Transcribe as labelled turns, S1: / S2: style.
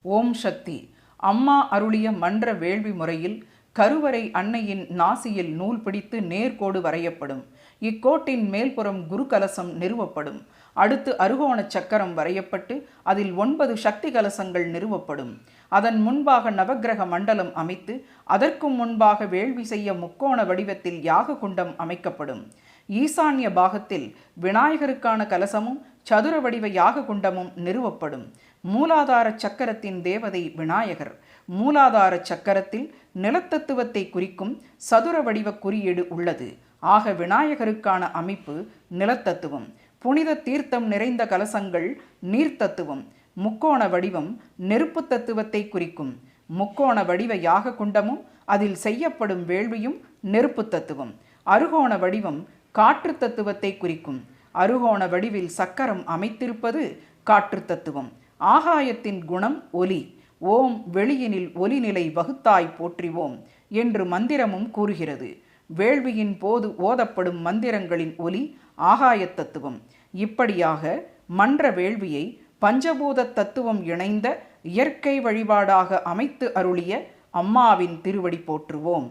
S1: ஓம் சக்தி. அம்மா அருளிய மன்ற வேள்வி முறையில் கருவறை அன்னையின் நாசியில் நூல் பிடித்து நேர்கோடு வரையப்படும். இக்கோட்டின் மேல்புறம் குரு கலசம் நிறுவப்படும். அடுத்து அருகோண சக்கரம் வரையப்பட்டு அதில் 9 சக்தி கலசங்கள் நிறுவப்படும். அதன் முன்பாக நவக்கிரக மண்டலம் அமைத்து அதற்கும் முன்பாக வேள்வி செய்ய முக்கோண வடிவத்தில் யாக குண்டம் அமைக்கப்படும். ஈசான்ய பாகத்தில் விநாயகருக்கான கலசமும் சதுர வடிவ யாக குண்டமும் நிறுவப்படும். மூலாதார சக்கரத்தின் தேவதை விநாயகர். மூலாதார சக்கரத்தில் நிலத்தத்துவத்தை குறிக்கும் சதுர வடிவ குறியீடு உள்ளது. ஆக விநாயகருக்கான அமைப்பு நிலத்தத்துவம். புனித தீர்த்தம் நிறைந்த கலசங்கள் நீர்த்தத்துவம். முக்கோண வடிவம் நெருப்பு தத்துவத்தை குறிக்கும். முக்கோண வடிவ யாக குண்டமும் அதில் செய்யப்படும் வேள்வியும் நெருப்பு தத்துவம். அருகோண வடிவம் காற்று தத்துவத்தை குறிக்கும். அருகோண வடிவில் சக்கரம் அமைத்திருப்பது காற்று தத்துவம். ஆகாயத்தின் குணம் ஒலி. ஓம் வெளியினில் ஒலிநிலை வகுத்தாய் போற்றிவோம் என்று மந்திரமும் கூறுகிறது. வேள்வியின் போது ஓதப்படும் மந்திரங்களின் ஒலி ஆகாய தத்துவம். இப்படியாக மன்ற வேள்வியை பஞ்சபூத தத்துவம் இணைந்த இயற்கை வழிபாடாக அமைத்து அருளிய அம்மாவின் திருவடி போற்றுவோம்.